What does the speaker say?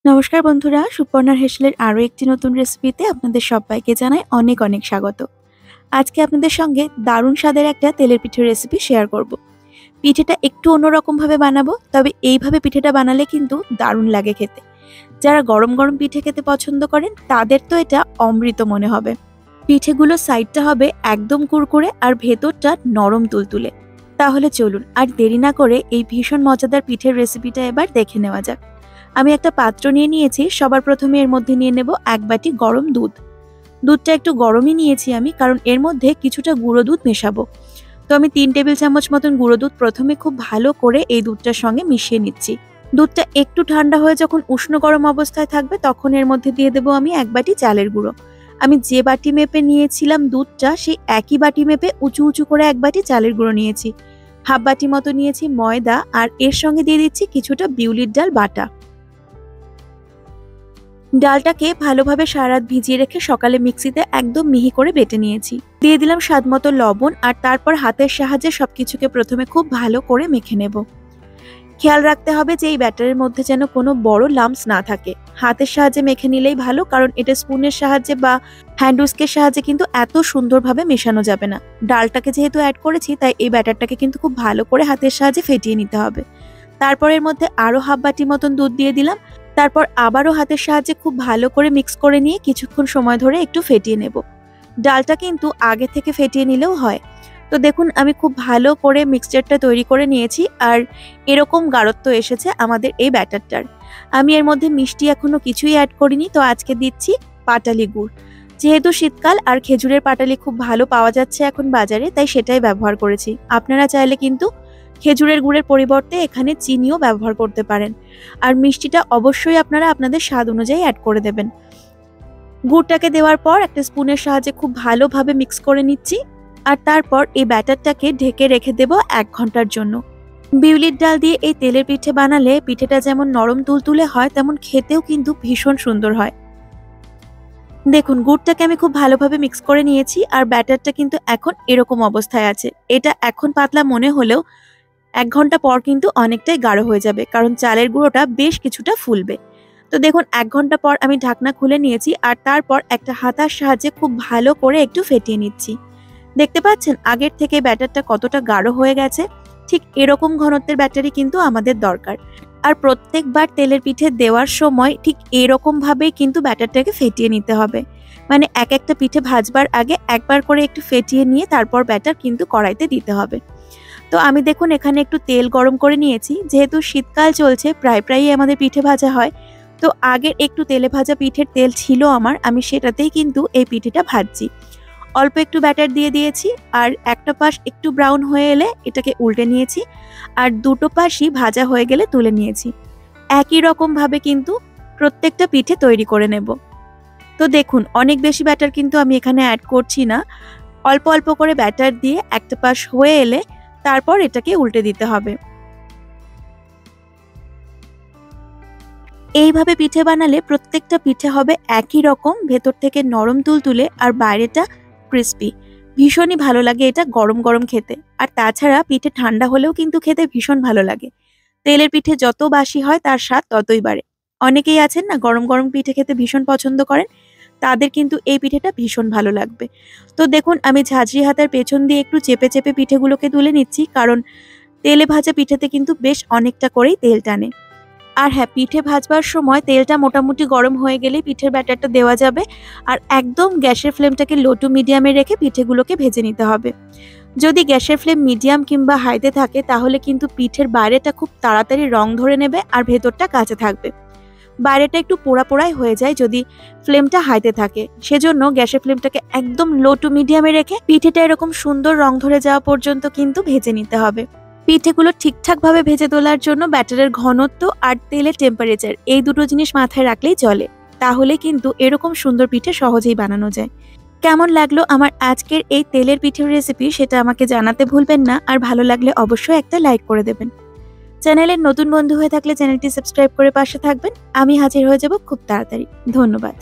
নমস্কার বন্ধুরা, সুপর্ণার হেসেলের আরও একটি নতুন রেসিপিতে আপনাদের সবাইকে জানাই অনেক অনেক স্বাগত। আজকে আপনাদের সঙ্গে দারুণ স্বাদের একটা তেলের পিঠের রেসিপি শেয়ার করব। পিঠেটা একটু অন্যরকমভাবে বানাবো, তবে এইভাবে পিঠেটা বানালে কিন্তু দারুণ লাগে খেতে। যারা গরম গরম পিঠে খেতে পছন্দ করেন তাদের তো এটা অমৃত মনে হবে। পিঠেগুলোর সাইডটা হবে একদম কুরকুরে আর ভেতরটা নরম তুলতুলে। তাহলে চলুন আর দেরি না করে এই ভীষণ মজাদার পিঠের রেসিপিটা এবার দেখে নেওয়া যাক। আমি একটা পাত্র নিয়ে নিয়েছি। সবার প্রথমে এর মধ্যে নিয়ে নেব এক বাটি গরম দুধ। দুধটা একটু গরমই নিয়েছি আমি, কারণ এর মধ্যে কিছুটা গুঁড়ো দুধ মেশাবো। তো আমি 3 টেবিল চামচ মতন গুঁড়ো দুধ প্রথমে খুব ভালো করে এই দুধটার সঙ্গে মিশিয়ে নিচ্ছি। দুধটা একটু ঠান্ডা হয়ে যখন উষ্ণ গরম অবস্থায় থাকবে তখন এর মধ্যে দিয়ে দেবো আমি এক বাটি চালের গুঁড়ো। আমি যে বাটি মেপে নিয়েছিলাম দুধটা, সেই একই বাটি মেপে উঁচু উঁচু করে এক বাটি চালের গুঁড়ো নিয়েছি। হাফ বাটি মতো নিয়েছি ময়দা, আর এর সঙ্গে দিয়ে দিচ্ছি কিছুটা বিউলির ডাল বাটা। ডালটাকে ভালোভাবে সারা রাত ভিজিয়ে রেখে সকালে মিক্সিতে একদম মিহি করে বেটে নিয়েছি। দিয়ে দিলাম স্বাদ মতো লবণ, আর তারপর হাতের সাহায্যে সবকিছুকে প্রথমে খুব ভালো করে মেখে নেব। খেয়াল রাখতে হবে যে এই ব্যাটারের মধ্যে যেন কোনো বড় লাম্পস না থাকে। হাতের সাহায্যে মেখে নিলেই ভালো, কারণ এটা স্পুনের সাহায্যে বা হ্যান্ড উইস্কের সাহায্যে কিন্তু এত সুন্দরভাবে মেশানো যাবে না। ডালটাকে যেহেতু অ্যাড করেছি, তাই এই ব্যাটারটাকে কিন্তু খুব ভালো করে হাতের সাহায্যে ফেটিয়ে নিতে হবে। তারপর এর মধ্যে আরো হাফ বাটি মতন দুধ দিয়ে দিলাম। তারপর আবারও হাতের সাহায্যে খুব ভালো করে মিক্স করে নিয়ে কিছুক্ষণ সময় ধরে একটু ফেটিয়ে নেব। ডালটা কিন্তু আগে থেকে ফেটিয়ে নিলেও হয়। তো দেখুন, আমি খুব ভালো করে মিক্সচারটা তৈরি করে নিয়েছি, আর এরকম গাঢ়ত্ব এসেছে আমাদের এই ব্যাটারটার। আমি এর মধ্যে মিষ্টি এখনো কিছুই অ্যাড করিনি, তো আজকে দিচ্ছি পাটালি গুড়। যেহেতু শীতকাল আর খেজুরের পাটালি খুব ভালো পাওয়া যাচ্ছে এখন বাজারে, তাই সেটাই ব্যবহার করেছি। আপনারা চাইলে কিন্তু খেজুরের গুড়ের পরিবর্তে এখানে চিনিও ব্যবহার করতে পারেন। আর মিষ্টিটা অবশ্যই আপনারা আপনাদের স্বাদ অনুযায়ী অ্যাড করে দেবেন। গুড়টাকে দেওয়ার পর একটা স্পুনের সাহায্যে খুব ভালোভাবে মিক্স করে নিচ্ছি, আর তারপর এই ব্যাটারটাকে ঢেকে রেখে দেব 1 ঘন্টার জন্য। বিউলির ডাল দিয়ে এই তেলের পিঠে বানালে পিঠেটা যেমন নরম তুলতুলে হয়, তেমন খেতেও কিন্তু ভীষণ সুন্দর হয়। দেখুন, গুড়টাকে আমি খুব ভালোভাবে মিক্স করে নিয়েছি, আর ব্যাটারটা কিন্তু এখন এরকম অবস্থায় আছে। এটা এখন পাতলা মনে হলেও 1 ঘন্টা পর কিন্তু অনেকটাই গাঢ় হয়ে যাবে, কারণ চালের গুঁড়োটা বেশ কিছুটা ফুলবে। তো দেখুন, 1 ঘন্টা পর আমি ঢাকনা খুলে নিয়েছি, আর তারপর একটা হাতার সাহায্যে খুব ভালো করে একটু ফেটিয়ে নিচ্ছি। দেখতে পাচ্ছেন আগের থেকে ব্যাটারটা কতটা গাঢ় হয়ে গেছে। ঠিক এরকম ঘনত্বের ব্যাটারই কিন্তু আমাদের দরকার। আর প্রত্যেকবার তেলের পিঠে দেওয়ার সময় ঠিক এরকম ভাবেই কিন্তু ব্যাটারটাকে ফেটিয়ে নিতে হবে। মানে এক একটা পিঠে ভাজবার আগে একবার করে একটু ফেটিয়ে নিয়ে তারপর ব্যাটার কিন্তু কড়াইতে দিতে হবে। তো আমি দেখুন এখানে একটু তেল গরম করে নিয়েছি। যেহেতু শীতকাল চলছে, প্রায়ই আমাদের পিঠে ভাজা হয়। তো আগের একটু তেলে ভাজা পিঠের তেল ছিল আমার, আমি সেটাতেই কিন্তু এই পিঠেটা ভাজছি। অল্প একটু ব্যাটার দিয়ে দিয়েছি, আর একটা পাশ একটু ব্রাউন হয়ে এলে এটাকে উল্টে নিয়েছি, আর দুটো পাশই ভাজা হয়ে গেলে তুলে নিয়েছি। একই রকম ভাবে কিন্তু প্রত্যেকটা পিঠে তৈরি করে নেব। তো দেখুন, অনেক বেশি ব্যাটার কিন্তু আমি এখানে অ্যাড করছি না। অল্প অল্প করে ব্যাটার দিয়ে একটা পাশ হয়ে এলে তারপর এটাকে উল্টে দিতে হবে। এইভাবে পিঠে বানালে প্রত্যেকটা পিঠে হবে একই রকম, ভেতর থেকে নরম তুলতুলে আর বাইরেটা ক্রিস্পি। ভীষণই ভালো লাগে এটা গরম গরম খেতে। আর তাছাড়া পিঠে ঠান্ডা হলেও কিন্তু খেতে ভীষণ ভালো লাগে। তেলের পিঠে যত বাসি হয় তার স্বাদ ততই বাড়ে। অনেকেই আছেন না গরম গরম পিঠে খেতে ভীষণ পছন্দ করেন, তাদের কিন্তু এই পিঠেটা ভীষণ ভালো লাগবে। তো দেখুন, আমি ঝাঁঝরি হাতার পেছন দিয়ে একটু চেপে চেপে পিঠেগুলোকে তুলে নিচ্ছি, কারণ তেলে ভাজা পিঠেতে কিন্তু বেশ অনেকটা করেই তেল টানে। আর হ্যাঁ, পিঠে ভাজবার সময় তেলটা মোটামুটি গরম হয়ে গেলেই পিঠের ব্যাটারটা দেওয়া যাবে। আর একদম গ্যাসের ফ্লেমটাকে লো টু মিডিয়ামে রেখে পিঠেগুলোকে ভেজে নিতে হবে। যদি গ্যাসের ফ্লেম মিডিয়াম কিংবা হাইতে থাকে তাহলে কিন্তু পিঠের বাইরেটা খুব তাড়াতাড়ি রং ধরে নেবে আর ভেতরটা কাঁচা থাকবে। বাইরেটা একটু পোড়া পোড়াই হয়ে যায় যদি ফ্লেমটা হাইতে থাকে। সেজন্য গ্যাসের ফ্লেমটাকে একদম লো টু মিডিয়ামে রেখে পিঠেটা এরকম সুন্দর রং ধরে যাওয়া পর্যন্ত কিন্তু ভেজে নিতে হবে। পিঠেগুলো ঠিকঠাকভাবে ভেজে তোলার জন্য ব্যাটারের ঘনত্ব আর তেলের টেম্পারেচার এই দুটো জিনিস মাথায় রাখলেই চলে। তাহলে কিন্তু এরকম সুন্দর পিঠে সহজেই বানানো যায়। কেমন লাগলো আমার আজকের এই তেলের পিঠের রেসিপি সেটা আমাকে জানাতে ভুলবেন না, আর ভালো লাগলে অবশ্যই একটা লাইক করে দেবেন। চ্যানেলের নতুন বন্ধু হয়ে থাকলে চ্যানেলটি সাবস্ক্রাইব করে পাশে থাকবেন। আমি হাজির হয়ে যাব খুব তাড়াতাড়ি। ধন্যবাদ।